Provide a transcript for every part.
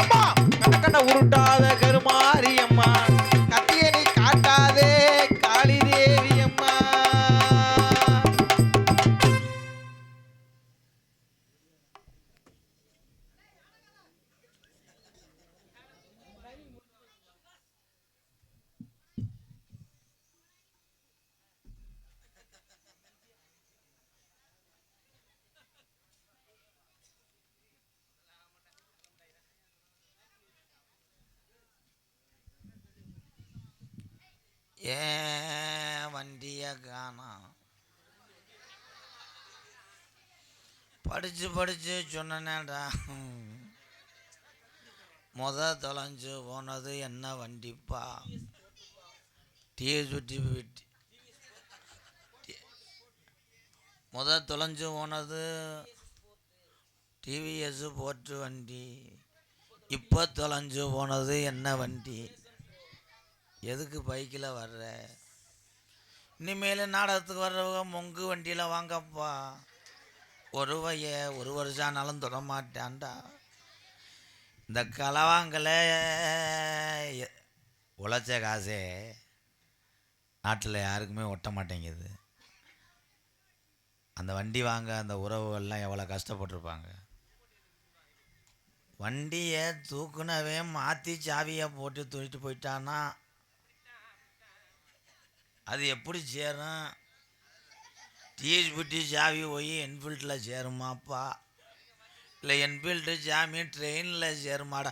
எம்மா கண்ண உருட்டாத கருமாரி அம்மா கத்திய நீ காட்டாதே காளி தேவி அம்மா. ஏன் வண்டிய காணோம்? படிச்சு படிச்சு சொன்னேடா, தொலைஞ்சு போனது என்ன வண்டிப்பா? சுற்றி தொலைஞ்சு போனது டிவிஎஸ் போட்டு வண்டி. இப்போ தொலைஞ்சு போனது என்ன வண்டி? எதுக்கு பைக்கில் வர்ற? இனிமேல் நாடகத்துக்கு வர்றவங்க மொங்கு வண்டியில் வாங்கப்பா. ஒரு வருஷம் ஆனாலும் தொட மாட்டான்டா. இந்த களவாங்கலை உழைச்ச காசே நாட்டில் யாருக்குமே ஒட்ட மாட்டேங்குது. அந்த வண்டி வாங்க அந்த உறவுகள்லாம் எவ்வளோ கஷ்டப்பட்டுருப்பாங்க. வண்டியை தூக்குனவே மாற்றி சாவியை போட்டு தூக்கிட்டு போயிட்டான்னா அது எப்படி சேரும்? டிஎஸ்பிடி சாவி போய் என்ஃபீல்டில் சேருமாப்பா? இல்லை என்ஃபீல்டு சாமி ட்ரெயினில் சேருமாடா?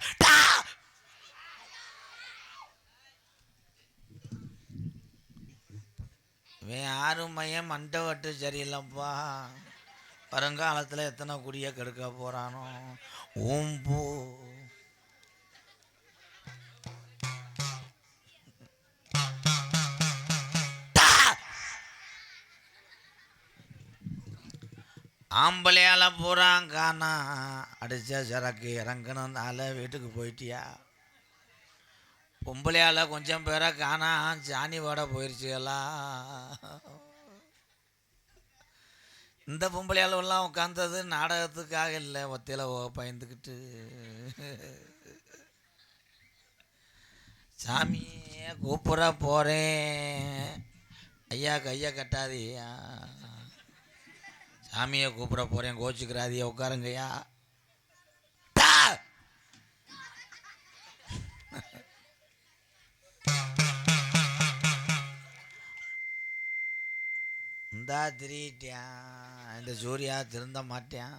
இவன் யாரும் மையம் மண்டை வட்டு சரியில்லைப்பா. வருங்காலத்தில் எத்தனை குடியை கெடுக்க போகிறானோ. ஓம்போ ஆம்பளையால் போகிறாங்கானா அடித்த சரக்கு இறங்கணுனால வீட்டுக்கு போயிட்டியா? பொம்பளையால் கொஞ்சம் பேரை காணா சாணி வாட போயிடுச்சுலாம். இந்த பொம்பளையாளெல்லாம் உட்காந்தது நாடகத்துக்காக இல்லை, ஒத்தையில் பயந்துக்கிட்டு. சாமியை கூப்பிட போகிறேன் ஐயா, கையை கட்டாதியா. சாமியை கூப்பிட போகிறேன், கோச்சுக்கிறாதியா, உட்காருங்கய்யா. இந்தா திரிட்டான் இந்த சூர்யா, திருந்த மாட்டேன்.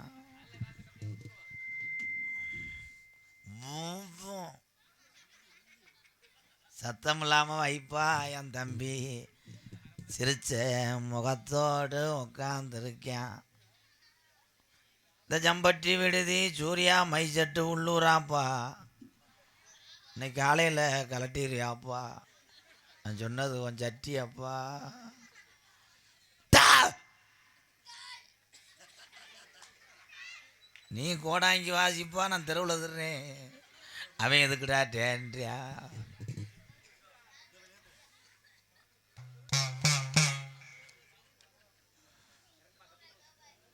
சத்தம் இல்லாமல் வைப்பா என் தம்பி. சிரிச்ச முகத்தோடு உட்காந்துருக்கேன். இந்த ஜம்பட்டி விடுதி சூர்யா மைசட்டு உள்ளூராப்பா. இன்னைக்கு காலையில் கலட்டிடுறியாப்பா. நான் சொன்னது உன் சட்டியாப்பா. நீ கோடாங்கி வாசிப்பா, நான் தெருவில் தர்றேன். அவன் எதுக்குடா டேன்றியா?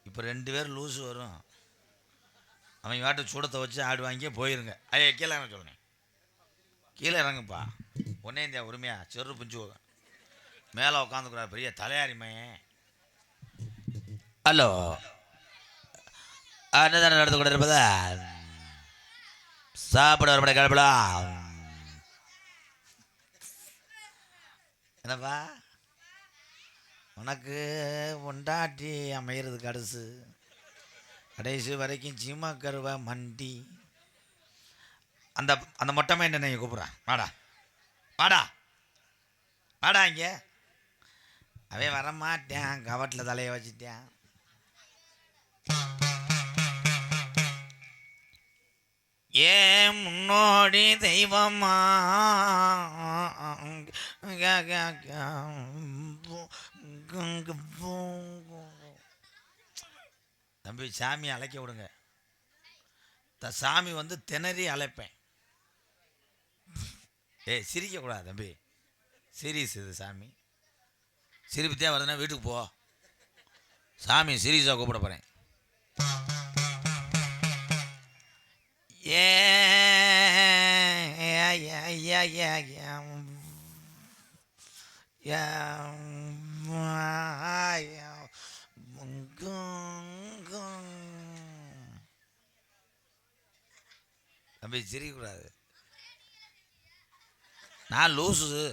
இப்போ 2 பேர் லூஸு வரும். அவன் வாட்டு சூடத்தை வச்சு ஆடுவாங்க. போயிருங்க. ஐயா கீழே இறங்க சொல்லுங்க. கீழே இறங்குப்பா. ஒன்னே இந்தியா உரிமையா செரு புஞ்சு மேலே உட்காந்துக்கிறார் பெரிய தலையாரிமையே. ஹலோ, அன்னதானம் நடந்து கொண்டு இருப்பதா? சாப்பிட வரப்பட கிளப்பலாம். என்னப்பா உனக்கு பொண்டாட்டி அமையிறது கடைசி வரைக்கும் சீமா கருவா மண்டி. அந்த அந்த மொட்டை என்ன நீங்கள் கூப்பிட்றான்? வாடா வாடா வாடா. இங்கே அவன் வரமாட்டேன், கவட்டில் தலையை வச்சுட்டேன். ஏன் முன்னோடி தெய்வமா தம்பி, சாமி அழைக்க விடுங்க. சாமி வந்து திணறி அழைப்பேன். சிரிக்கக்கூடாது தம்பி, சீரியஸ் இது. சாமி சிரிப்புத்தே வருதுன்னா வீட்டுக்கு போ. சாமி சீரியஸாக கூப்பிட போகிறேன். ஏ தம்பி சிரிக்கக்கூடாது. நான் லூசு.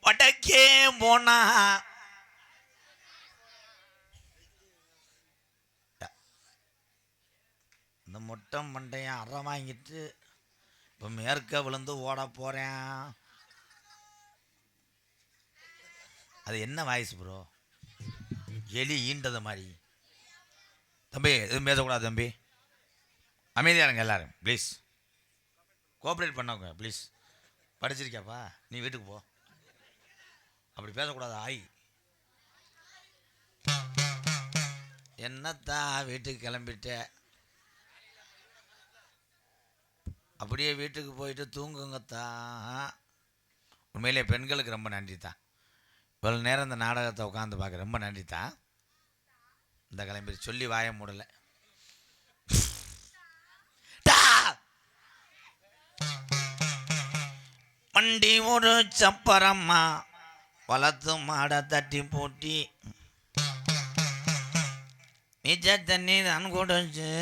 வடக்கே போனா இந்த மொட்டை மண்டையன் அற வாங்கிட்டு இப்போ மேற்க விழுந்து ஓட போகிறேன். அது என்ன வாய்ஸ் ப்ரோ? எலி ஈண்டது மாதிரி. தம்பி எதுவும் பேசக்கூடாது தம்பி, அமைதியாக இருங்க எல்லாரும் ப்ளீஸ், கோஆப்ரேட் பண்ணவங்க ப்ளீஸ். படிச்சிருக்கியாப்பா நீ வீட்டுக்கு போ, அப்படி பேசக்கூடாது. ஆய் என்னத்தா வீட்டுக்கு கிளம்பிட்ட, அப்படியே வீட்டுக்கு போயிட்டு தூங்குங்கத்தான். உண்மையிலே பெண்களுக்கு ரொம்ப நன்றி தான், இவ்வளோ நேரம் இந்த நாடகத்தை உட்காந்து பார்க்க ரொம்ப நன்றி தான். இந்த கிளம்பி சொல்லி வாய மூடலை. வண்டி ஒரு சப்பரம்மா வளர்த்து மாட தட்டி போட்டி மிச்ச தண்ணி தான் குடிச்சு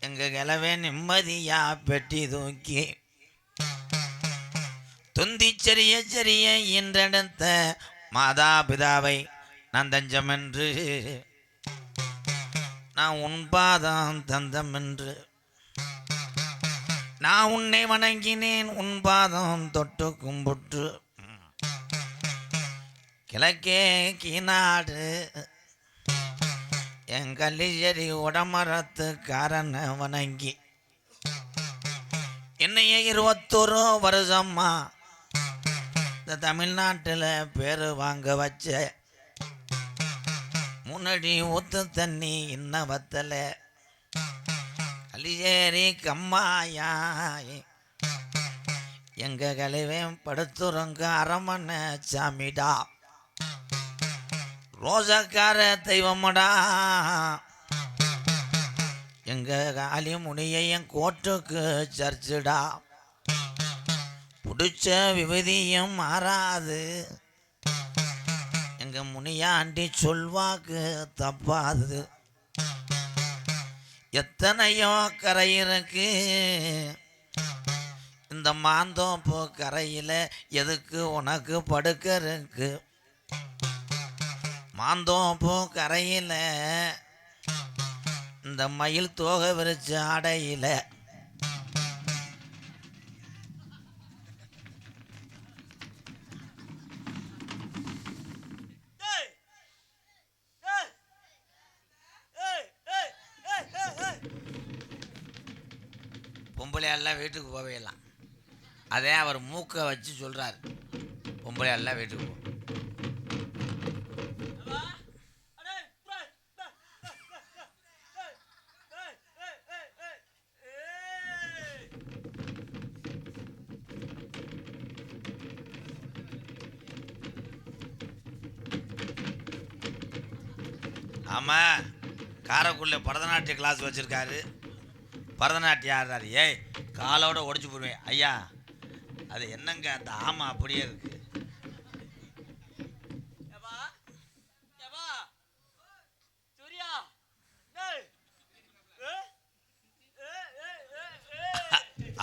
எங்க கிளவே நிம்மதியா பெட்டி தூக்கி துந்தி செறிய செறிய என்றெடுத்த மாதா பிதாவை நான் தஞ்சமென்று நான் உன் பாதம் தந்தமென்று நான் உன்னை வணங்கினேன் உன் பாதம் தொட்டு கும்பிட்டு கிழக்கே கீநாடு என் கல்லிச்சேரி உடமரத்து காரனை வணங்கி என்னைய 21 வருஷமா இந்த தமிழ்நாட்டில் பேர் வாங்க வச்ச முன்னாடி ஊத்து தண்ணி இன்ன வத்தல கல்லிச்சேரி கம்மாயா எங்க கலைவேன் படுத்துறங்க அரமனை சாமிடா ரோசக்கார தெய்வமடா எங்க காலி முனியன் கோட்டுக்கு சர்ச்சுடா பிடிச்ச விபதியும் மாறாது எங்க முனியாண்டி சொல்வாக்கு தப்பாது எத்தனையோ கரை இருக்கு இந்த மாந்தோப்பு கரையில் எதுக்கு உனக்கு படுக்க இருக்கு மாந்தோப்பு கரையில் இந்த மயில் தோகை விரிச்ச ஆடையில் பொம்பளையெல்லாம் வீட்டுக்கு போவேலாம். அதே அவர் மூக்கை வச்சு சொல்றாரு, பொம்பளையெல்லாம் வீட்டுக்கு போ. ஆமா, காரைக்குள்ள பரதநாட்டிய கிளாஸ் வச்சிருக்காரு. பரதநாட்டியம் ஆடுறாரு. ஏய் காலோட உடைச்சு போடுவேன் ஐயா. அது என்னங்க அந்த ஆமா அப்படியே இருக்கு.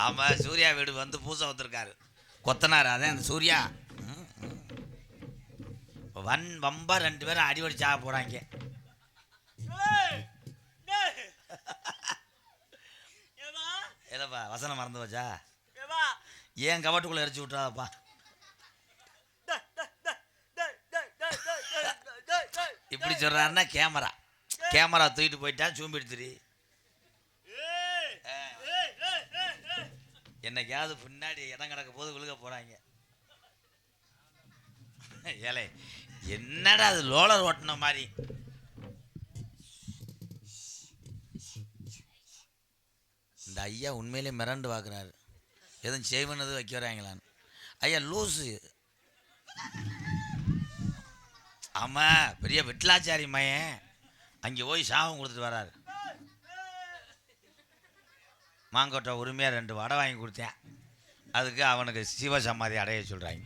ஆமா, சூர்யா வீடு வந்து பூசை வந்திருக்காரு கொத்தனாரு. அதே அந்த சூர்யா வம்பா 2 பேரும் அடிபடி சாக போறாங்க. ஏதப்பா வசனம் மறந்து வச்சா ஏன் கவட்டுக்குள்ள எரிச்சு விட்டுறாதப்பா. இப்படி சொல்றாருன்னா கேமரா தூக்கிட்டு போயிட்டா சூம்பிடுத்துரு. என்னைக்காவது பின்னாடி இடம் கிடக்க போது விழுக போறாங்க. ஏலே என்னடா அது லோலர் ஓட்டின மாதிரி. இந்த ஐயா உண்மையிலே மிரண்டு பார்க்குறாரு, எதுவும் செய்வனது வைக்க வராங்களான்னு. ஐயா லூஸு. ஆமாம், பெரிய விட்லாச்சாரி மையன் அங்கே போய் சாபம் கொடுத்துட்டு வராரு. மாங்கொட்டை உரிமையாக 2 வடை வாங்கி கொடுத்தேன். அதுக்கு அவனுக்கு சிவசமாதி அடைய சொல்கிறாங்க.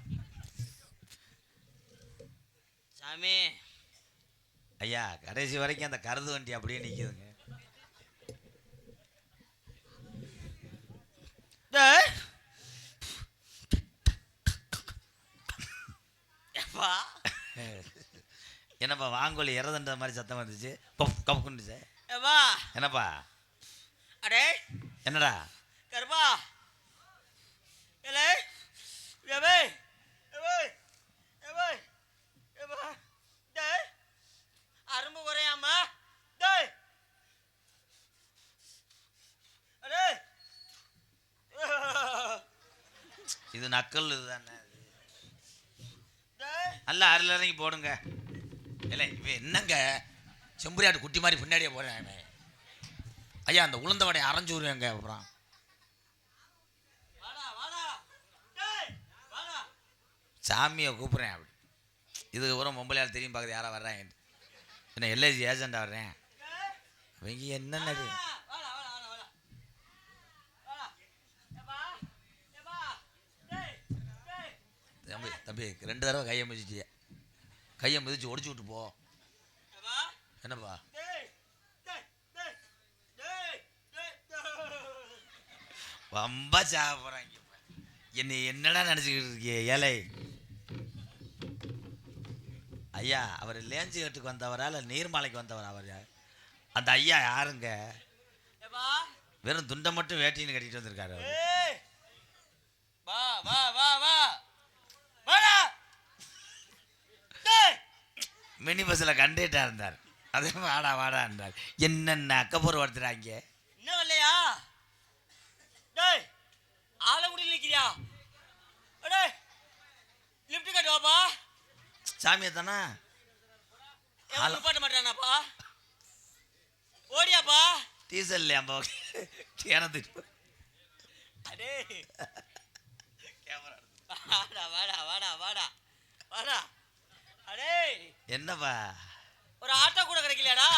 சாமி ஐயா கடைசி வரைக்கும் அந்த கருது வண்டி அப்படியே நிற்கிதுங்க. என்னப்பா வாங்கோலி இறதுன்ற மாதிரி சத்தம் வந்துச்சு. கப்புக்குண்டுச்சு. என்னப்பா? அடே என்னடா கருப்பா ஏலே ஏவே ஏவே ஏவே ஏவா டேய் அரும்பு குறையாமா டேய் அடே இது நக்கல் இதுதானே. டேய் அல்ல அருள் இறங்கி போடுங்க. இல்லை இவன் என்னங்க செம்புரியாட்டு குட்டி மாதிரி பின்னாடியே போகிறேன். ஐயா அந்த உளுந்த வடையை அரைஞ்சு விடுவேங்க. அப்புறம் வாடா வாடா டேய் வாடா சாமியை கூப்பிட்றேன். அப்படி இதுக்கு அப்புறம் பொம்பளையால் தெரியும் பார்க்குறது யாராக வர்றாங்க. என்ன எல்ஐசி ஏஜெண்டாக வர்றேன். அவங்க என்னென்ன வாடா வாடா வாடா வாடா வாடா ஏப்பா ஏப்பா டேய் டேய் தம்பி தம்பி 2 தடவை கையை மிதிச்சிட்டிய. கையை மிதிச்சு ஒடிச்சு விட்டு போ. ஏப்பா என்னப்பா? டேய் டேய் டேய் டேய் டேய் ரொம்ப சாப்பிட்றாங்க. என்னை என்னடா நினச்சிக்கிட்டு இருக்கிய ஏழை? ஐயா அவர் லேஞ்சு கட்டுக்கு வந்தவரா இல்லை நீர்மலைக்கு வந்தவரா? அவர் அந்த ஐயா யாருங்க? ஏப்பா வெறும் துண்டை மட்டும் வேட்டின்னு கட்டிட்டு வந்திருக்காரு. அவர் ஏய் வா வா வா வா வாடா டேய் மினி பஸ்ஸில் கண்டக்டராக இருந்தார். அதே வாடா வாடா இருந்தார். என்னென்ன அக்கப்பூர் வருத்துறாங்க. என்ன வரலையா டேய் ஆலங்குடியில் நிற்கிறியா? டேய் லிஃப்ட் கட்டு வாப்பா. சாமியை தானே எவன் நிப்பாட்ட மாட்டானாப்பா? ஓடியாப்பா. டீசல் இல்லையாம்பா எனக்கு அடே வாடா வாடா வாடா வாடா வாடா அடே என்னப்பா ஒரு ஆட்டோ கூட கிடைக்கலையாடா?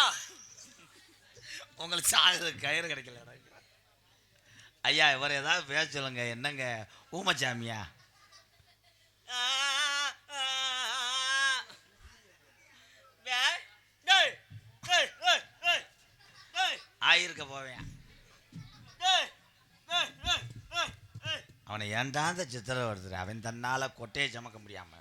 உங்களுக்கு சாகுது கயிறு கிடைக்கல. ஐயா இவர் ஏதாவது பேச சொல்லுங்க. என்னங்க ஊமச்சாமியா? ஆயிருக்க போவேன். அவனை ஏன்டா அந்த சித்திரை வருது. அவன் தன்னால் கொட்டையை சமக்க முடியாம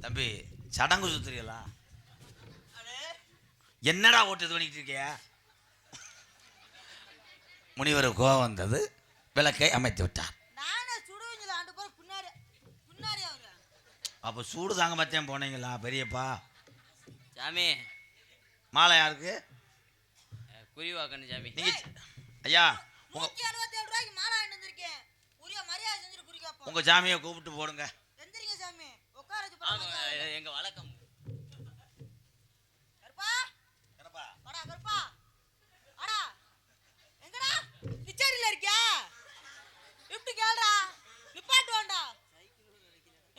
தம்பி சடங்கு சுத்துறீங்களா? என்னடா ஓட்டு இது பண்ணிக்கிட்டு இருக்கிய? முனிவர் கோவம் வந்தது. விளக்கை அமைத்து விட்டார். அப்போ சூடு தாங்க மத்தியம் போனீங்களா பெரியப்பா? சாமி மாலை யாருக்கு? குறிவாக்கணும் சாமி. நீங்க ஐயா உங்க சாமியை கூப்பிட்டு போடுங்க. எங்க வழக்கம்.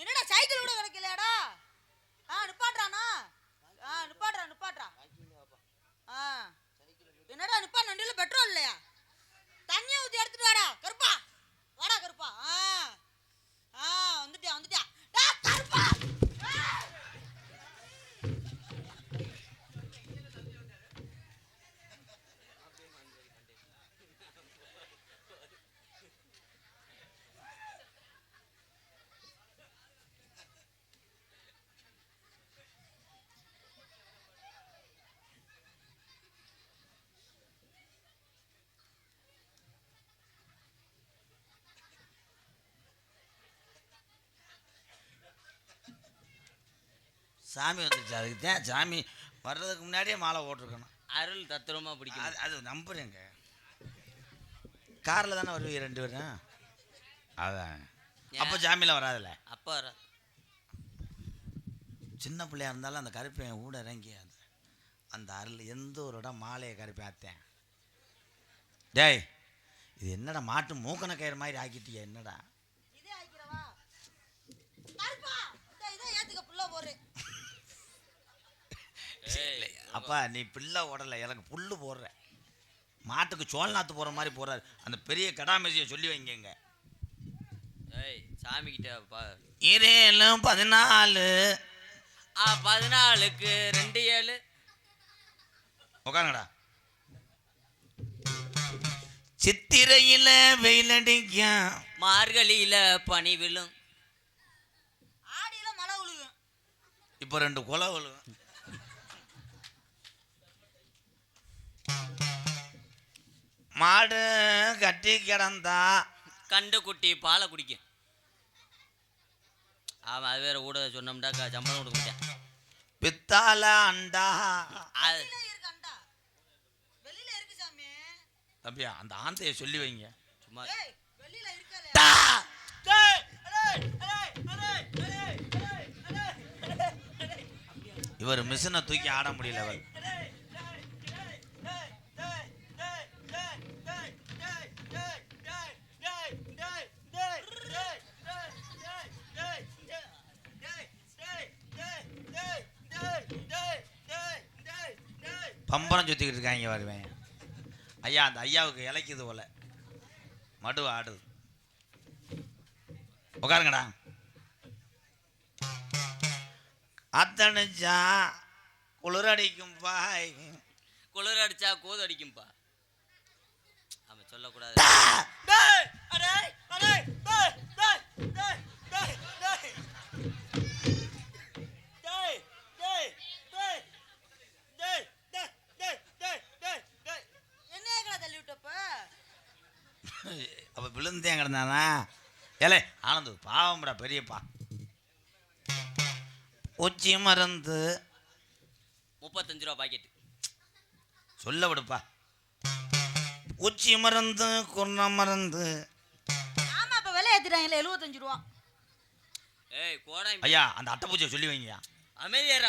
என்னடா சைக்கிள் கூட கிடைக்கலையாடா? நிப்பாட்றானா? நிப்பாட்றா நிப்பாட்றா. என்னடா நிப்பாட் வண்டியில பெட்ரோல் இல்லையா? தண்ணியை ஊற்றி எடுத்துட்டு வாடா கருப்பா. வாடா கருப்பா. வந்துட்டியா வந்துட்டியா கருப்பா. சாமி வந்துருச்சு. அதுக்கு தான் சாமி வர்றதுக்கு முன்னாடியே மாலை போட்டிருக்கணும். அருள் தத்துவமாக பிடிக்கும். அது நம்புறேங்க. காரில் தானே வருவீங்க 2 பேரும். அதான் அப்போ சாமியில் வராதுல்ல. அப்போ வர சின்ன பிள்ளையா இருந்தாலும் அந்த கருப்பையன் கூட இறங்கி அந்த அருள் எந்த ஒரு இடம் மாலையை கரைப்பாத்தேன். டேய் இது என்னடா மாட்டு மூக்கண கயிறு மாதிரி ஆக்கிட்டியா என்னடா? இதே ஆக்கிரவா கருப்பா இதே ஏத்துக்க புள்ள போறே. அப்பா நீ பிள்ளை ஓடலை எனக்கு புல்லு போடுற. மாட்டுக்கு சோழநாத்து போகிற மாதிரி போகிறாரு. அந்த பெரிய கடாமேசியை சொல்லி வைங்க. ஏய் சாமி கிட்ட 7 14 14க்கு 2 7 உட்காருங்கடா. சித்திரையில வெயிலடிக்கும், மார்கழியில பனி விழும், ஆடியில மழை விழுகும். இப்போ 2 கொலை விழுகும். மாடு கட்டி கிடந்தா கண்டு குட்டி பாலை குடிக்கும். ஆமாம் அது வேற ஊட சொன்னோம்டாக்கா சம்பளம் கொடுக்க மாட்டேன். பித்தால அண்டா அது இருக்கண்டா வெளியில இருக்கு சாமி. அப்படியா அந்த ஆந்தையை சொல்லி வைங்க. சும்மா ஏய் வெளியில இருக்கல. இவர் மிஷினை தூக்கி ஆட முடியல. அவர் பம்பரம் சுத்திக்கிட்டு இருக்காங்க வருவேன். ஐயா அந்த ஐயாவுக்கு இலைக்குது போல மடு ஆடுது. உட்காருங்கடா. அத்தனைச்சா குளிரடிக்கும்பா, குளிர் அடிச்சா கோது அடிக்கும்பா. அவன் சொல்லக்கூடாது. அப்ப விழுந்தேன் கிடந்தானா? ஏலே ஆனந்து பாவம்டா பெரியப்பா. உச்சி மருந்து 35 ரூபா பாக்கெட் சொல்ல விடுப்பா. உச்சி மருந்து குர்ண மருந்து. ஆமா இப்ப விலை ஏத்திட்டாங்கல 75 ரூபா. ஏய் கோடா ஐயா அந்த அட்டைப்பூச்சியை சொல்லி வைங்க. அமைதியாரா.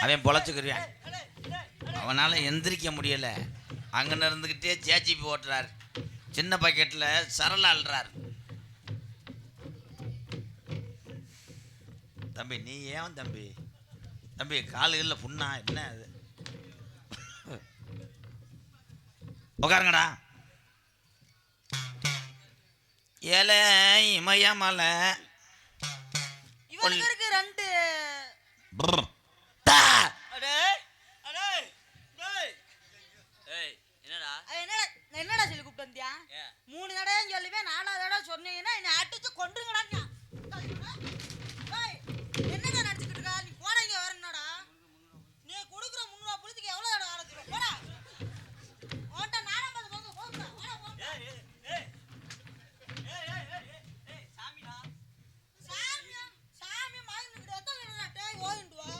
அவன் பொழைச்சுக்கிறியான். அவனால எந்திரிக்க முடியல. அங்கே இருந்துக்கிட்டே ஜேஜிபி ஓட்டுறாரு. சின்ன பாக்கெட்டில் சரளா அல்றாரு. தம்பி நீ ஏன் தம்பி தம்பி காலுகளில் புண்ணா என்ன அது? உட்காருங்கடா. ஏலே இமயமலை இவனுக்கு இருக்கு 2. என்னடா சொல்லி கூப்பிட்டு வந்தியா? 3 தடவை சொல்லுவேன், 4வது தடவை சொன்னீங்கன்னா என்னை அடிச்சு கொன்றுங்கடா. என்னடா நினைச்சுக்கிட்டு இருக்கா நீ? போட இங்க வரணும்டா. நீ கொடுக்குற 300 ரூபா புளித்துக்கு எவ்வளவு தடவை ஆரம்பிச்சிடும் போடா. ஓட்ட நானும் பார்த்து போங்க போங்க. சாமி மாயின்னு எத்தனை டேய் ஓயிண்டு வா.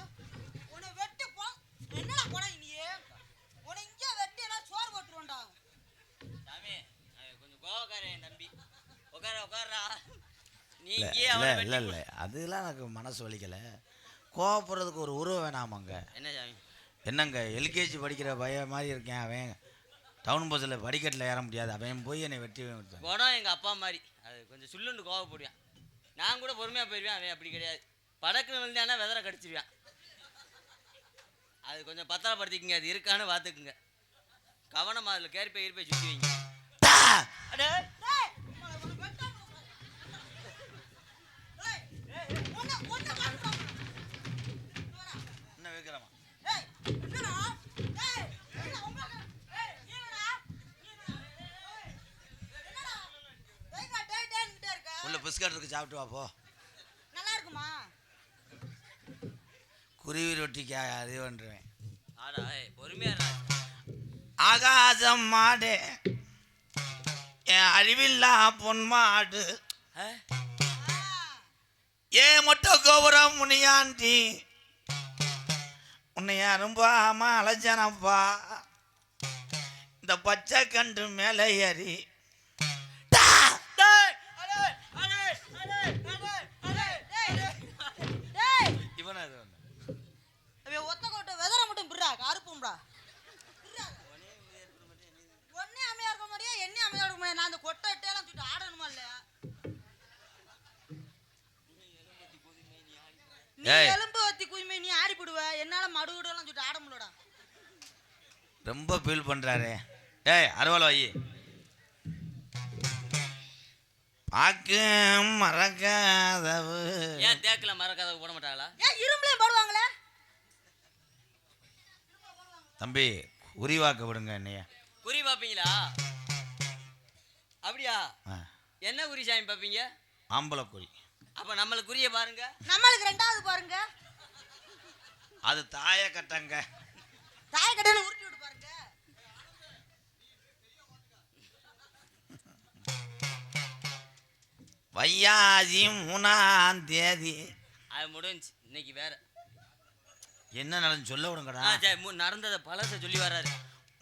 உன்னை வெட்டி போ. என்னடா போட நீ? உன்னை இங்கே வெட்டி எல்லாம் சோறு போட்டுருவோம்டா. சாமி கொஞ்சம் கோவக்காரன் தம்பி. உட்காரா நீ இல்லை அதெல்லாம் எனக்கு மனசு வலிக்கலை. கோவப்படுறதுக்கு ஒரு உருவம் வேணாமாங்க. என்ன சாமி? என்னங்க எல்கேஜி படிக்கிற பையன் மாதிரி இருக்கேன். அவன் டவுன் பஸ்ஸில் படிக்கட்டில் ஏற முடியாது. அவன் போய் என்னை வெட்டி குணம் எங்கள் அப்பா மாதிரி. அது கொஞ்சம் சுள்ளுண்டு கோவப்படுவான். நான் கூட பொறுமையாக போயிடுவேன். அவன் அப்படி கிடையாது. படக்குன்னு விழுந்தானா வெதரை கடிச்சிருவான். அது கொஞ்சம் பத்திரப்படுத்திக்குங்க. அது இருக்கான்னு பார்த்துக்குங்க. கவனமாக அதில் கேர்பை சுற்றி வைங்க. என்ன வைக்கிறமா? உள்ள பிஸ்கட் இருக்கு சாப்பிட்டு வா போ. நல்லா இருக்குமா? குருவி ரொட்டிக்கு அது பண்ணுறேன். ஆடா பொறுமையா. ஆகாசம் மாடு என் அழிவில்லா பொன் மாடு. ஏ மொட்டை கோபுரம் முனியாண்டி உன்னை அரும்பாம அலைச்சனப்பா. இந்த பச்சை கண்டு மேலே ஏறி நீ ஏய். எலும்பு வத்தி குயிமே நீ ஆடி போடுவ என்னால மடுகுடலாம் சொல்லிட்டு ஆட முடியலடா. ரொம்ப ஃபீல் பண்றாரு. ஏய் அறுவலை வை. பாக்கு மறக்காதவு. ஏன் தேக்கில் மறக்காத போட மாட்டாங்களா? ஏன் இரும்புலயும் போடுவாங்களே? தம்பி உரிவாக்க விடுங்க என்னைய. குறி பார்ப்பீங்களா? அப்படியா? ஆ, என்ன குறி சாமி பார்ப்பீங்க? ஆம்பளை குறி. அப்போ நம்மளுக்கு குறிய பாருங்க. நம்மளுக்கு ரெண்டாவது பாருங்க. அது தாய கட்டங்க. தாய கட்டண உருட்டி விட்டு பாருங்க. வையாசி 3ஆம் தேதி. அது முடிஞ்சு. இன்னைக்கு வேற என்ன நடந்து சொல்ல விடுங்கடா. சரி, நடந்ததை பழச சொல்லி வர்றாரு.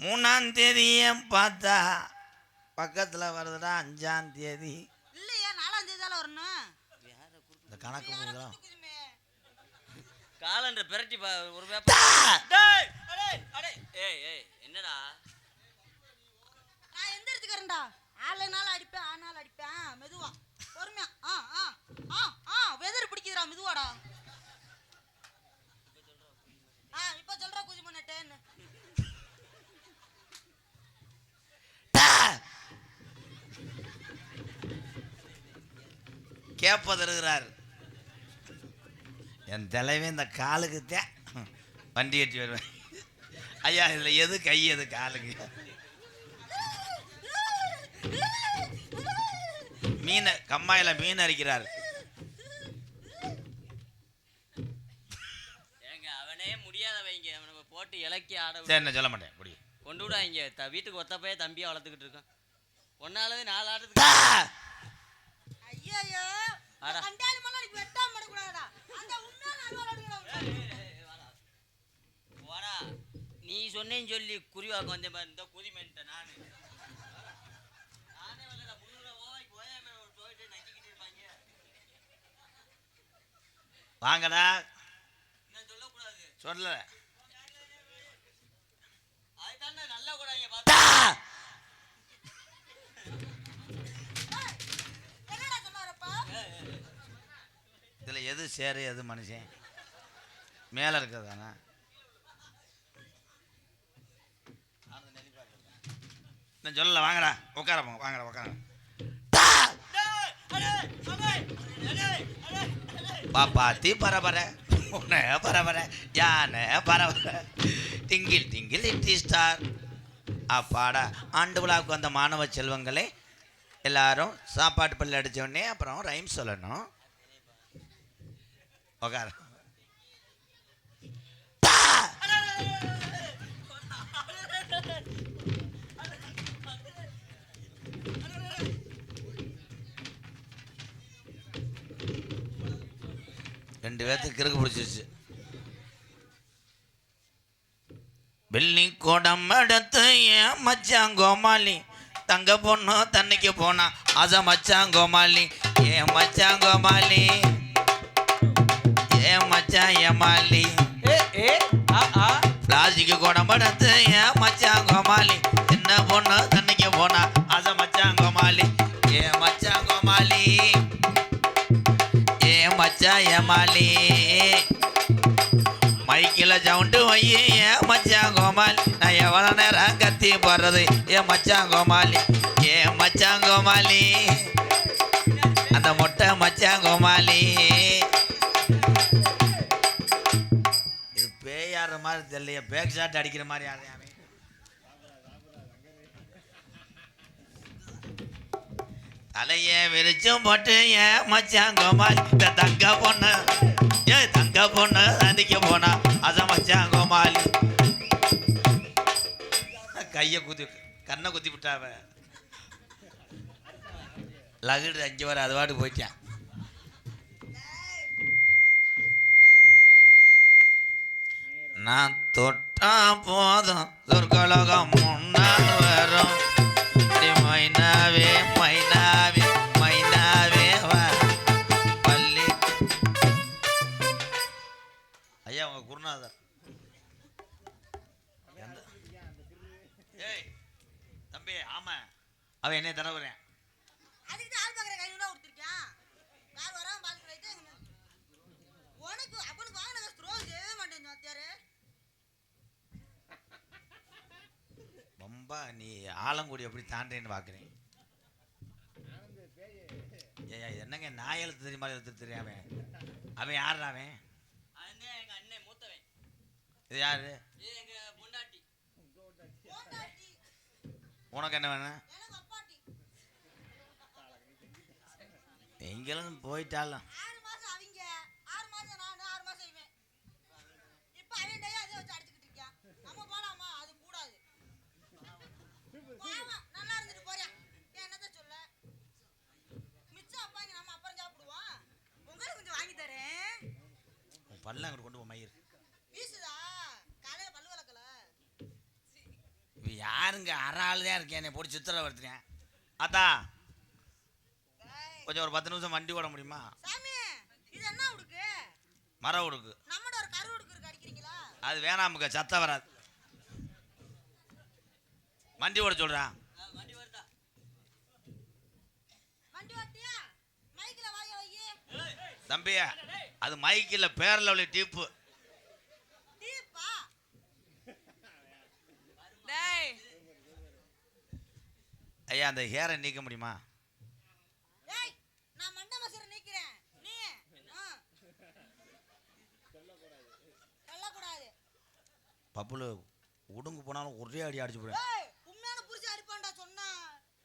3ஆம் தேதியே பார்த்தா பக்கத்துல வருதுடா 5ஆம் தேதி. இல்லையே 4ஆம் தேதி தான் வரணும். இந்த கணக்கு போகுதா? குயிமே. காலண்டர் பிரட்டி ஒரு பேப்பர். டேய் அடே அடே ஏய் ஏய் என்னடா? நான் எந்திரத்துக்கறேன்டா. ஆளனால அடிப்பேன், ஆனால அடிப்பேன். மெதுவா பொறுமையா. வெதர் பிடிக்குதுடா, மெதுவாடா. இப்ப சொல்றா குதி பண்ணட்டேன்னு. கேப்பதற்கிறார் என் தலைவே இந்த காலுக்கு வண்டி ஏற்றி வருவேன். ஐயா இதில் எது கை எது காலுக்கு? மீனை கம்மாயில் மீன் அரிக்கிறார். ஏங்க அவனே முடியாத வைங்க. அவனை போட்டு இலக்கி ஆட சரி என்ன சொல்ல மாட்டேன் குடி. கொண்டு விடாங்க. வீட்டுக்கு ஒத்தப்பையே தம்பியா வளர்த்துக்கிட்டு இருக்கான். ஒன்னாலது 4 ஆட்டத்துக்கு. ஐயோ அட. கண்டாலிமெல்லாம் நீ வெட்டாம விடக்கூடாதுடா. அந்த உண்மையான அல்வால எடுக்கணும். போடா. நீ சொன்னேன்னு சொல்லி குறிவாக்க வந்தேன் பாரு. இந்த குதி மென்ட்ட நானே வரலடா. 300 ரூபாய்க்கு போயாம போயிட்டு நக்கிக்கிட்டு இருப்பாங்க. வாங்கடா. என்ன சொல்லக்கூடாது. சொல்ல அதுதானே நல்லா கூடாங்க பார்த்தா. என்னடா சொன்னாரப்பா? இதில் எது சேரு எது மனுஷன்? மேலே இருக்கிறது தானே. நான் சொல்லல. வாங்கடா உட்கார போங்க. வாங்கடா உட்கார. பாப்பாத்தி பரபர உன்னை பரபர யானை பரபர திங்கில் திங்கில் லிட்டி ஸ்டார். அப்பாடா. ஆண்டு விழாவுக்கு வந்த மாணவ செல்வங்களே எல்லாரும் சாப்பாட்டு பல்லு அடிச்ச உடனே அப்புறம் ரைம் சொல்லணும். உட்கார. ரெண்டு பேர்த்துக்கு கிறுக்கு பிடிச்சிருச்சு. வெள்ளி கோடம் எடுத்து ஏன் மச்சான் கோமாளி தங்க பொண்ணு தண்ணிக்கு போனா அத மச்சான் கோமாளி ஏன் மச்சான் கோமாளி ஏன் மச்சான் ஏமாளி பிளாஸ்டிக் கோடம் எடுத்து ஏன் மச்சான் கோமாளி சின்ன பொண்ணு தண்ணிக்கு போனா அத மச்சான் கோமாளி ஏன் மச்சான் கோமாளி ஏன் மச்சான் ஏமாளி மைக்கில் சவுண்டு வையே ஏன் மச்சான் கோமாளி நான் எவ்வளோ நேரம் கத்தி போடுறது ஏன் மச்சான் கோமாளி ஏன் மச்சான் கோமாளி அந்த மொட்டை மச்சான் கோமாளி. இது பேயாடுற மாதிரி தெரியலையே. பேக் ஷாட் அடிக்கிற மாதிரி யாரையாமே. தலையை விரிச்சும் போட்டு ஏன் மச்சான் கோமாளி இந்த தங்க பொண்ணு தங்க பொண்ணு அன்னைக்கு போனா அத மச்சான் கோமாளி. கைய குத்தி கண்ணை குத்தி விட்டாவ. லகுடு 5 வர அது பாட்டு போயிட்டான். நான் தொட்டா போதும் சொர்க்கலோகம் முன்னால் வரும் மைனாவே மைனாவே மைனாவே பள்ளி. ஐயா உங்க குருநாதர். ஏய் தம்பி ஆமா அவன் என்ன தடவுறேன். அதுக்கு ஆள் பார்க்குற கை கொடுத்துருக்கான். யார் வராம பார்த்துட்டு உனக்கு அப்ப நீ ஆலங்குடி எப்படி தாண்டேன்னு பார்க்குறேன். ஏய் இது என்னங்க நான் எழுத்து தெரியுமா எழுத்து தெரியாம அவன் யாருடா அவன்? அண்ணே எங்க அண்ணன் மூத்தவன். இது யாரு? இது எங்க பொண்டாட்டி. போட்டாட்டி, உனக்கு என்ன வேணும்? எனக்கு அப்பாட்டி. எங்கேயும் போயிட்டாலும் 6 மாசம் அவங்க, 6 மாசம் நானு, 6 மாசம் இவன். இப்ப அவன் டைய அதே வச்சு அடிச்சுக்கிட்டு இருக்கான். நம்ம போலாமா? அது கூடாது. ஆமா, நல்லா இருந்துட்டு போறியா? என்னத்த சொல்ல? மிச்சம் அப்பாங்க நம்ம அப்புறம் சாப்பிடுவோம். உங்களுக்கு கொஞ்சம் வாங்கி தரேன். உன் பல்ல அங்கிட்டு கொண்டு போ மயிர். வீசுதா? காலையில பல்லு விளக்கல. இப்போ யாருங்க அரை ஆள் தான் இருக்கேன் என்னை போட்டு சித்திரை வருத்துறேன். அத்தா கொஞ்சம் ஒரு 10 நிமிஷம் வண்டி ஓட முடியுமா? சாமி, இது என்ன உடுக்கு? மரம் உடுக்கு. நம்மட ஒரு கரு உடுக்கு இருக்கு, அடிக்கிறீங்களா? அது வேணாமுங்க, சத்தம் வராது. வண்டி ஓட சொல்கிறான். வண்டி வருதா? வண்டி ஓட்டியா? மைக்ல வாய வை. தம்பி அது மைக்கில் பேரில் உள்ள டீப்பு. டீப்பா? ஐயா அந்த ஹேரை நீக்க முடியுமா? டேய், நான் மண்ட மசர நீக்கிறேன். நீ சொல்லக்கூடாது. பப்புல உடுங்கு போனாலும் ஒரே அடி அடிச்சு போடுவேன். ஏய், உண்மையான புரிச்சு அடிப்பான்டா சொன்னா.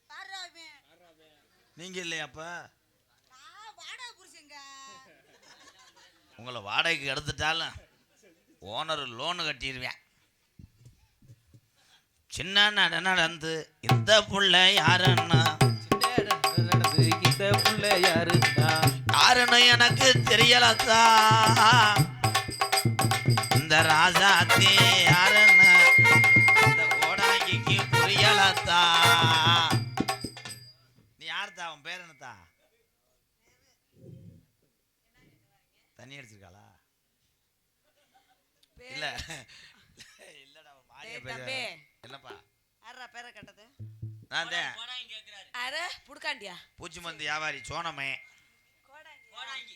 பாருடா அவன். நீங்கள் இல்லையா அப்போ? நான் வாடகை புரிச்சுங்க. உங்களை வாடகைக்கு எடுத்துட்டாலும் ஓனர் லோனு கட்டிடுவேன். சின்ன நடந்து இந்த புள்ள யாருன்னா இந்த புள்ள யாருன்னா யாருன்னு எனக்கு தெரியலத்தா. இந்த ராஜாத்தி யாருன்னு இந்த கோடாங்கிக்கு புரியலத்தா. நீ யாருத்தா? அவன் பேர் என்னத்தா? தண்ணி அடிச்சிருக்காளா? இல்ல இல்லடா அவன் மாறிய பேர். என்னப்பா யாரா பேரை கட்டது? நான் தான் கோடாங்கி கேக்குறாரு. அரை புடுக்காண்டியா? பூச்சி மந்து வியாபாரி சோனமே. கோடாங்கி.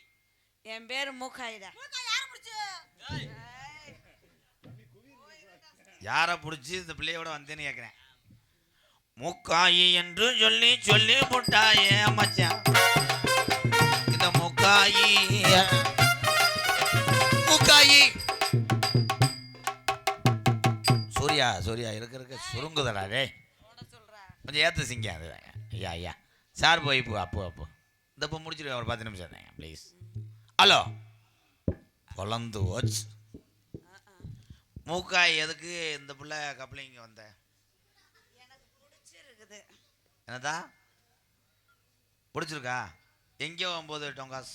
என் பேரு மூக்காயிடா. மூக்கா யார புடிச்சு? ஏய், யாரை பிடிச்சி இந்த பிள்ளையோட வந்தேன்னு கேட்குறேன். முக்காயி என்று சொல்லி சொல்லி போட்டாயே மச்சான். இந்த முக்காயி முக்காயி சூர்யா சூர்யா இருக்க சுருங்குதடா டே. ஓட சொல்றா. கொஞ்சம் ஏற்ற சிங்க அது. ஐயா ஐயா சார் போய் இப்போ அப்போ இந்த இப்போ முடிச்சிருக்கேன் ஒரு 10 நிமிஷம் தாங்க ப்ளீஸ். ஹலோ பொலந்து வாட்ச் மூக்காய் எதுக்கு இந்த பிள்ளை கப்ளிங்க வந்த? எனக்கு பிடிச்சிருக்குது. என்னதா பிடிச்சிருக்கா? எங்கேயோ 9 டொங்காஸ்.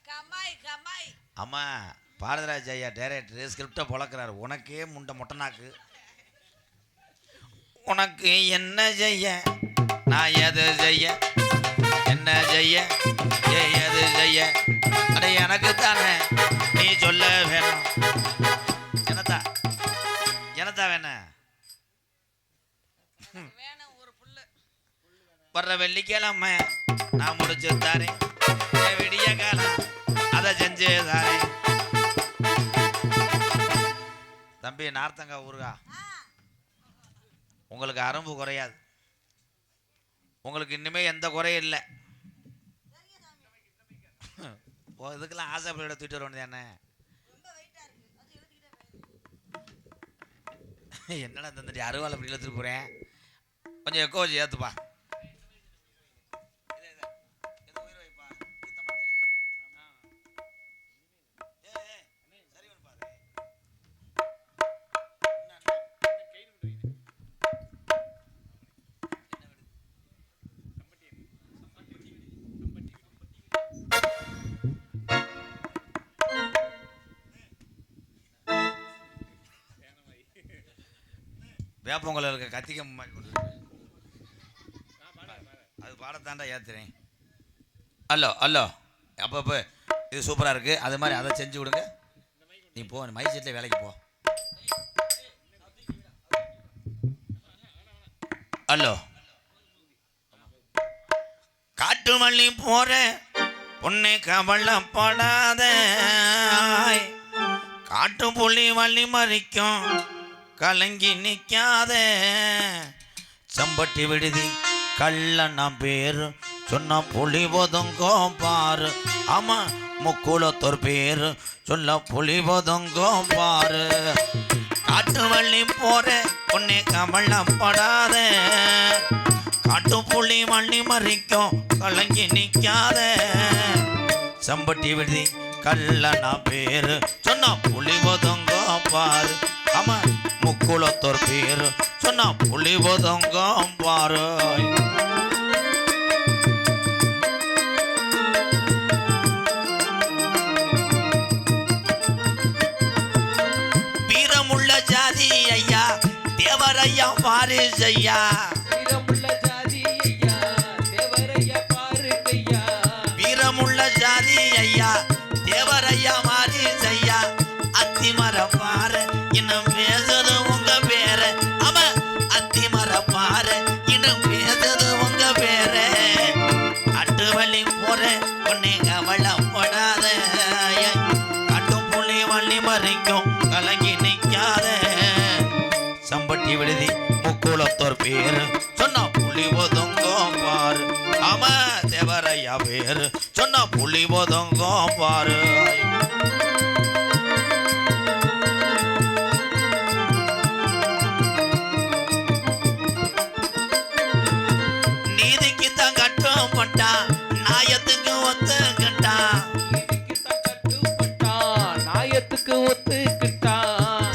கமாய் கமாய். அம்மா பாரதராஜ் ஐயா டைரக்டர் ஸ்கிரிப்டை பொழக்கிறாரு. உனக்கே முண்டை மொட்டனாக்கு. உனக்கு என்ன செய்ய நான் எது செய்ய என்ன செய்ய எது செய்ய அட எனக்கு தானே நீ சொல்ல வேணும். என்னத்தா என்னத்தா வேணும்? வேணும் ஒரு புல்லு. வர்ற வெள்ளிக்கிழமை நான் முடிச்சு தாரேன். விடிய காலம் அதை செஞ்சு தாரேன். தம்பி நார்த்தங்கா ஊருகா உங்களுக்கு அரும்பு குறையாது. உங்களுக்கு இனிமே எந்த குறையும் இல்லை. இதுக்கெல்லாம் ஆசைப்பட தூக்கிட்டு வர வேண்டியது என்ன? ரொம்ப வெயிட்டா இருக்கு. அது எழுதிக்கிட்டே என்னடா தந்துட்டு அருவாள் அப்படி இழுத்துட்டு போகிறேன். கொஞ்சம் எக்கோ வச்சு ஏற்றுப்பா. வேப்பங்கொல்ல இருக்க கத்திக்க மாதிரி கொண்டு அது பாடத்தாண்டா ஏற்றுறேன். அல்லோ அல்லோ அப்பப்போ இது சூப்பராக இருக்குது. அது மாதிரி அதை செஞ்சு விடுங்க. நீ போ மை செட்டில் வேலைக்கு போ. அல்லோ காட்டு மல்லி போற பொண்ணு கவலைப்படாத காட்டு புலி வள்ளி மறிக்கும் கலங்கி நிற்காத சம்பட்டி விடுதி கள்ளண்ணா பேரு சொன்னா புலி ஒதுங்கோ பாரு. ஆமா முக்குளத்தோர் பேரு சொல்ல புலி ஒதுங்கோ பாரு. காட்டு வள்ளி போற உன்னை கவலைப்படாத காட்டு புலி வள்ளி மறிக்கும் கலங்கி நிற்காத சம்பட்டி விடுதி கள்ளண்ணா பேரு சொன்னா புலி ஒதுங்கோ பாரு. ஆமா முக்குளத்தோர் பேரு சொன்னா புலி ஒதுங்கோ பாரு. வீரமுள்ள ஜாதி ஐயா தேவரையா வாரிசு ஐயா. வீரமுள்ள ஜாதி ஐயா தேவரையா வாரிசு ஐயா. அத்திமர பாரு இன்னும் பேசுது உங்க பேரு. அவ அத்திமர பாரு இன்னும் பேசுது உங்க பேரு. அட்டு வள்ளி போற உன்னை கவலைப்படாத காட்டும் புலி வள்ளி மறிக்கும் கலங்கி நிற்காத சம்பட்டி விடுதி முக்குளத்தோர் பேரு சொன்னா புலி ஒதுங்கோ பாரு. ஆமா தேவரையா பேரு சொன்னா புலி ஒதுங்கோ பாரு. நீதிக்கு தான் கட்டுப்பட்டான் நாயத்துக்கு ஒத்துக்கிட்டான்.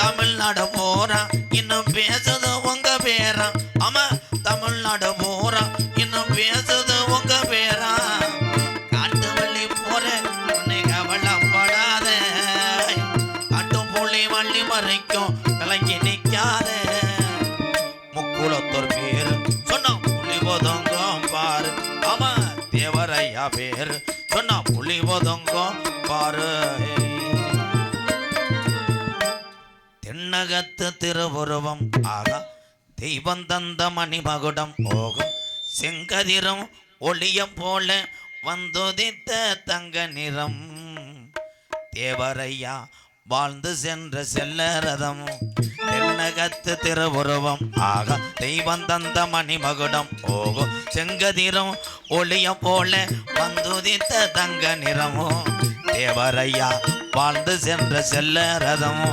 தமிழ்நாடு போறா இன்னும் பேசுது உங்க பேரா. ஆமா தமிழ்நாடு போறா இன்னும் பேசுது உங்க பேரா. காட்டு வள்ளி போற உன்னை கவலைப்படாத காட்டு புலி வள்ளி மறைக்கும் கலங்கி நிற்காத முக்குளத்தோர் பேரு சொன்னா புலி ஒதுங்கோ பாரு. ஆமா தேவரையா பேரு சொன்னா புலி ஒதுங்கோ பாரு. தென்னகத்து திருவுருவம் ஆகா தெய்வம் தந்த மணிமகுடம் ஓகும் செங்கதிரம் ஒளிய போல வந்துதித்த தங்க நிறம். தேவரையா வாழ்ந்து சென்ற செல்லரதம் தென்னகத்து திருவுருவம் ஆகா தெய்வம் தந்த மணிமகுடம் ஓகும் செங்கதிரம் ஒளிய போல வந்துதித்த தங்க நிறமோ. தேவரையா வாழ்ந்து சென்ற செல்லரதமோ.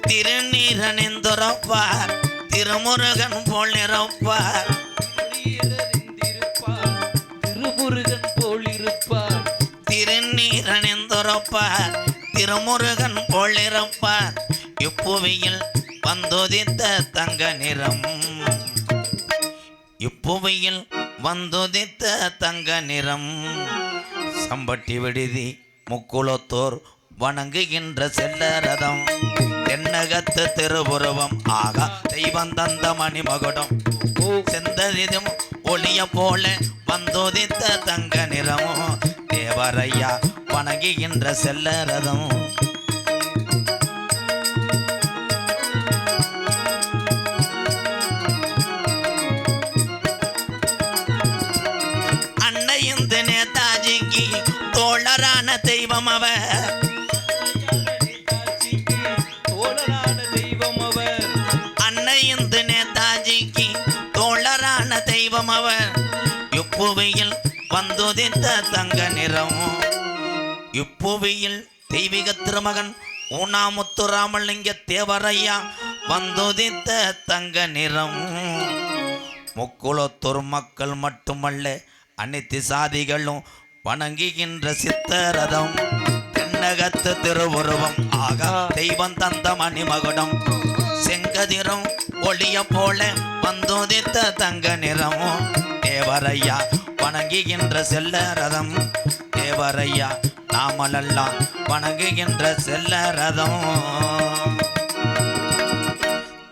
திருநீரணிந்துறப்பார் திருமுருகன் போல் நிறப்பார். திருமுருகன் போல் இருப்பார். திருநீரணிந்துறப்பார் திருமுருகன் போல் நிறப்பார். இப்புவியில் வந்துதித்த தங்க நிறம். இப்புவியில் வந்துதித்த தங்க நிறம். சம்பட்டி விடுதி முக்குளத்தோர் வணங்குகின்ற செல்லரதம் தென்னகத்து திருவுருவம் ஆகா தெய்வம் தந்த மணிமகுடம் செந்தரிதும் ஒளிய போல வந்துதித்த தங்க நிறமோ. தேவரையா வணங்குகின்ற செல்லரதம். அன்னையும் நேதாஜிக்கு தோழரான தெய்வம் அவர். அன்னையும் நேதாஜிக்கு தோழரான தெய்வம் அவர். இப்புவியில் வந்துதித்த தங்க நிறம். இப்புவியில் தெய்வீக திருமகன் ஊனாமுத்துராமலிங்க தேவரையா வந்துதித்த தங்க நிறம். முக்குளத்தூர் மக்கள் மட்டுமல்ல அனைத்து சாதிகளும் வணங்குகின்ற சித்தரதம் தென்னகத்து திருவுருவம் ஆகா தெய்வம் தந்த மணிமகுடம் செங்கதிரும் ஒளிய போல வந்துதித்த தங்க நிறமோ. தேவரையா வணங்குகின்ற செல்லரதம். தேவரையா நாமலெல்லாம் வணங்குகின்ற செல்லரதம்.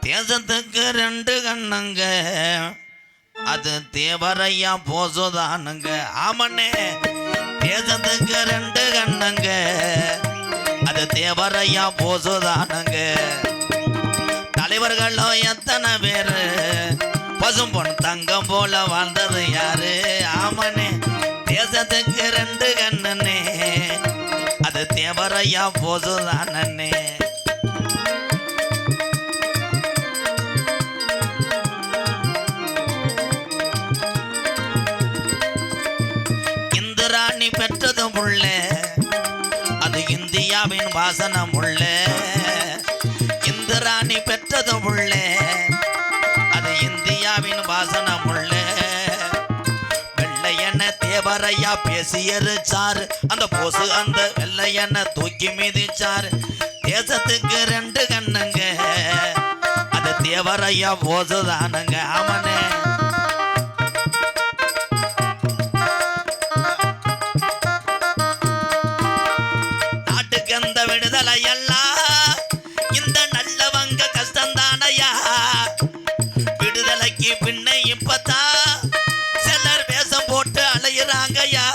தேசத்துக்கு ரெண்டு கண்ணுங்க அது தேவரையா போசுதானுங்க. ஆமண்ணே தேசத்துக்கு ரெண்டு கண்ணுங்க அது தேவரையா போசுதானுங்க. இவர்களும் எத்தனை பேரு பசும்பொன் தங்கம் போல வாழ்ந்தது யாரு? ஆமனே தேசத்துக்கு 2 கண்ணனே அது தேவரையா போதுதானே. இந்திராணி பெற்றது முள்ள அது இந்தியாவின் வாசனம் உள்ள. இந்திராணி பெற்றது முள்ள அது இந்தியாவின் வாசனம் உள்ள. வெள்ளையன தேவரையா பேசியருச்சாரு அந்த போசு அந்த வெள்ளையன தூக்கி மிதிச்சாரு. தேசத்துக்கு 2 கண்ணுங்க அது தேவரையா போசுதானுங்க. ஆமனே நாட்டுக்கு அந்த விடுதலை எல்லாம் இந்த நல்லவங்க கஷ்டம்தானையா. விடுதலைக்கு பின்ன இப்பதான் சிலர் வேஷம் போட்டு அலையிறாங்கய்யா.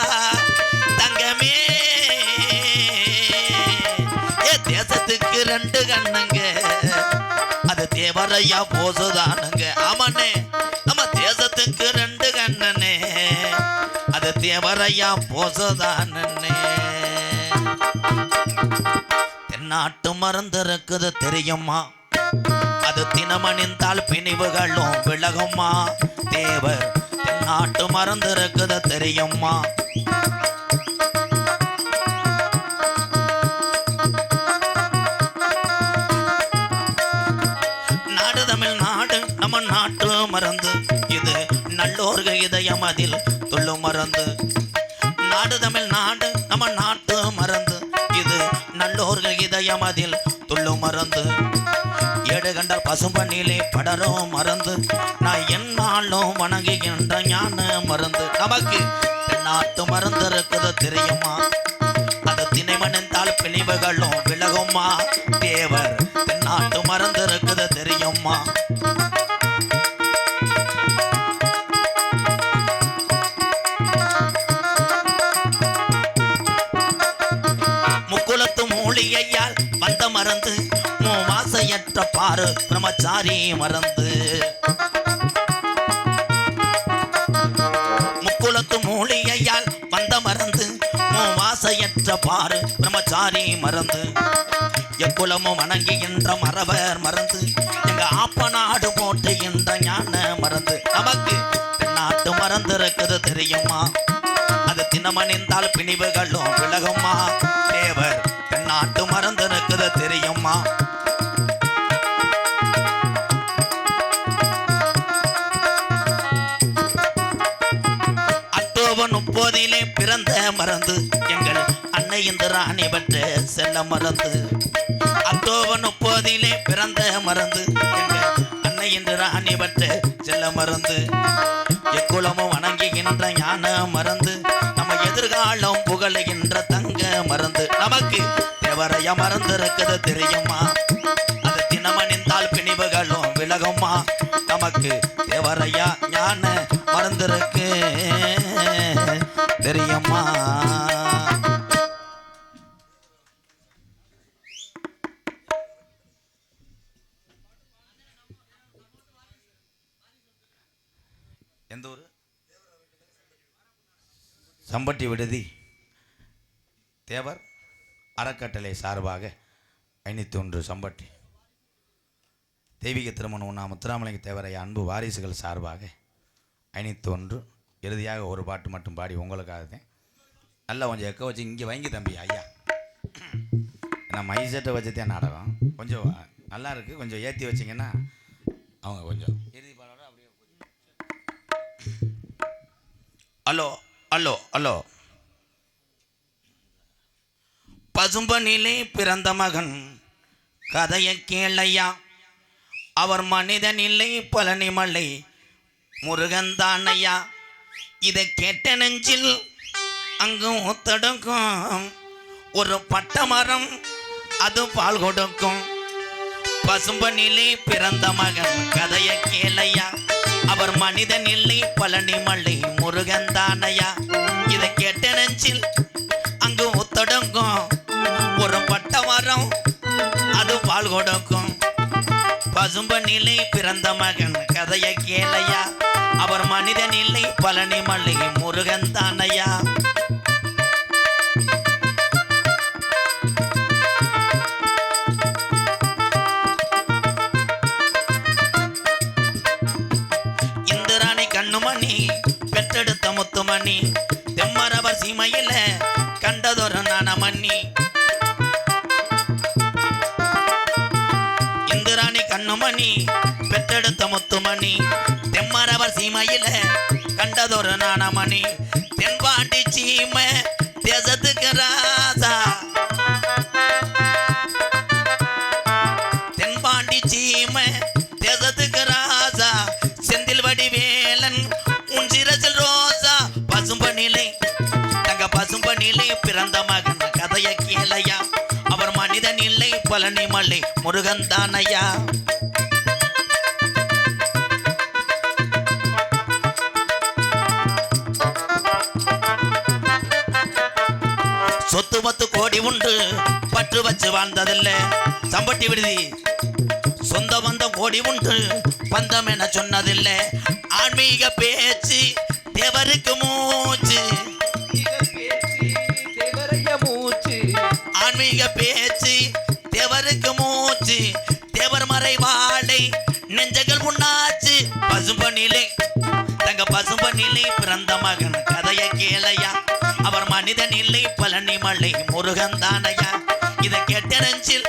தங்கமே தேசத்துக்கு 2 கண்ணுங்க அது தேவரையா போசுதானுங்க. ஆமனே நம்ம தேசத்துக்கு 2 கண்ணனே அது தேவரையா போசுதானே. தென்னாட்டு மருந்து இருக்குது தெரியுமா? அது தினமணிந்தால் பிணிவுகளும் விலகுமா? தேவர் தென்னாட்டு மருந்து இருக்குது தெரியுமா? நாடு தமிழ்நாடு நம்ம நாட்டு மருந்து இது நல்லோர்கள் இதயம் அதில் துள்ளு மருந்து. நாடு தமிழ்நாடு நம்ம நாட்டு மருந்து இது நல்லோர்கள் இதயம் அதில் துள்ளு மருந்து. 7 கண்டால் பசும்பனிலே படரும் மருந்து நான் என்னாலும் வணங்குகின்ற ஞான மருந்து. நமக்கு தென்னாட்டு மருந்து இருக்குது தெரியுமா? அது திணைமணிந்தால் பிணிவுகளும் விலகுமா? தேவர் தென்னாட்டு மருந்து இருக்குது தெரியுமா? முக்குலத்து மூலிகையால் வந்த மருந்து வாசையற்ற பாரு பிரம்மச்சாரி மருந்து. முக்குலத்து மூலிகையால் வந்த மருந்து வாசையற்ற பாரு பிரம்மச்சாரி மருந்து. எக்குலமும் வணங்குகின்ற மரவர் மருந்து எங்க ஆப்ப நாடு போட்டுகின்ற ஞான மருந்து. நமக்கு தென்னாட்டு மருந்து இருக்குது தெரியுமா? அது தினமணிந்தால் பிணிவுகளும் விலகுமா? தேவர் தென்னாட்டு மருந்து இருக்குது தெரியுமா? அக்டோபர் 30 பிறந்த மருந்து எங்கள் அன்னை இந்திராணி பெற்ற செல்ல மருந்து. அக்டோபர் 30 பிறந்த மருந்து எங்கள் அன்னை இந்திராணி பெற்ற செல்ல மருந்து. எக்குலமும் வணங்குகின்ற ஞான மருந்து நம்ம எதிர்காலம் புகழுகின்ற தங்க மருந்து. நமக்கு தேவரையா மருந்து இருக்குது தெரியுமா? அது தினமணிந்தால் பிணிவுகளும் விலகுமா? நமக்கு தேவரையா ஞான மருந்து இருக்கு தெரியுமா? எந்த ஊர்? சம்பட்டி விடுதி தேவர் அறக்கட்டளை சார்பாக 501 சம்பட்டி தெய்வீக திருமணம் உண்ணா முத்துராமலிங்க தேவரையா அன்பு வாரிசுகள் சார்பாக 501 இறுதியாக ஒரு பாட்டு மட்டும் பாடி உங்களுக்காக தான். நல்லா கொஞ்சம் எக்க வச்சு இங்கே வாங்கி தம்பி ஐயா. நான் மைசெட்டை வச்சு தான் நாடகம் கொஞ்சம் நல்லா இருக்குது. கொஞ்சம் ஏற்றி வச்சிங்கன்னா அவங்க கொஞ்சம் இறுதி பாடோட அப்படியே. Hello hello hello. பசும்பனிலே பிறந்த மகன் கதையை கேளையா. அவர் மனிதன் இல்லை பழனிமலை முருகன் தானையா. இதை கேட்ட நெஞ்சில் அங்கும் ஒத்தடுக்கும் ஒரு பட்டமரம் அது பால் கொடுக்கும். பசும்பனிலே பிறந்த மகன் கதையை கேளையா. அவர் மனிதன் இல்லை பழனிமலை முருகன் தானையா. இதை கேட்ட நெஞ்சில் அங்கு ஒத்தடுக்கும் ஒரு பட்டமரம் அது பால் கொடுக்கும். பசு பசும்பனிலே பிறந்த மகன் கதைய கேளையா அவர் மனிதன் இல்லை பழனி மலை முருகன் தானையா இந்திராணி கண்ணுமணி பெற்றெடுத்த முத்துமணி தெம்மரவர் சீமையில கண்டதொரு நாணமணி இந்திராணி கண்ணுமணி பெற்றெடுத்த முத்துமணி தெம்மரவர் சீமையில கண்டதொரு நாணமணி தென்பாண்டி சீமை தேசத்துக்கு ராசா தென்பாண்டி சீமை தேசத்துக்கு ராசா செந்தில் வடிவேலன் உன் சிரசில் ரோசா பசும்பனிலே தங்க பசும்பனிலே பிறந்த மகன் கதைய கேளையா அவர் மனிதன் இல்லை பழனி மலை முருகன் தானையா சொத்து மத்து கோடி உண்டு பற்று வச்சு வாழ்ந்ததில்லை சம்பட்டி விடுதி சொந்த பந்தம் கோடி உண்டு பந்தம் என சொன்னதில்லை ஆன்மீக பேச்சு தேவருக்கு மூச்சு ஆன்மீக பேச்சு தேவருக்கு மூச்சு தேவர் மறை வாழை நெஞ்சங்கள் உண்ணாச்சு பசும்பனிலே தங்க பசும்பனிலே பிறந்த மகன் கதைய கேளையா அவர் மனிதன் இல்லை பழனி மலை முருகன் தானையா இதை கேட்ட நெஞ்சில்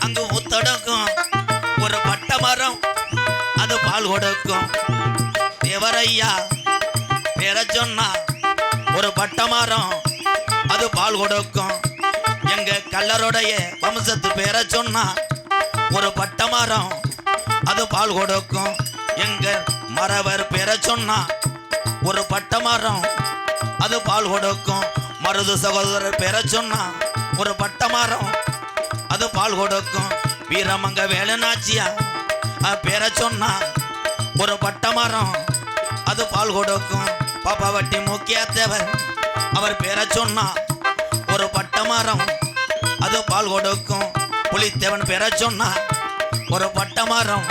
அங்கு ஊத்தொடுக்கும் ஒரு பட்ட மரம் அது பால் கொடுக்கும் தேவரையா பேர சொன்னா ஒரு பட்ட மரம் அது பால் கொடுக்கும் எங்க கல்லருடைய வம்சத்து பேர சொன்னா ஒரு பட்ட மரம் அது பால் கொடுக்கும் எங்க மறவர் பேர சொன்னா ஒரு பட்ட மரம் அது பால் கொடுக்கும் மருது சகோதரர் பேர சொன்னா ஒரு பட்ட மரம் அது பால் கொடுக்கும் வீரமங்க வேலுநாச்சியா பேர சொன்னா ஒரு பட்ட மரம் அது பால் கொடுக்கும் பாப்பாவட்டி முக்கிய தேவர் அவர் பேர சொன்னா ஒரு பட்ட மரம் அது பால் கொடுக்கும் புலித்தேவன் பேர சொன்னா ஒரு பட்ட மரம்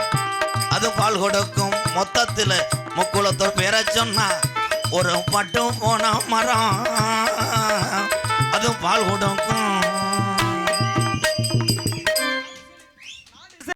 அது பால் கொடுக்கும் மொத்தத்தில் முக்குளத்தோர் பேர சொன்னா ஒரு பட்டும் போன மரம் அது பால் கொடுக்கும்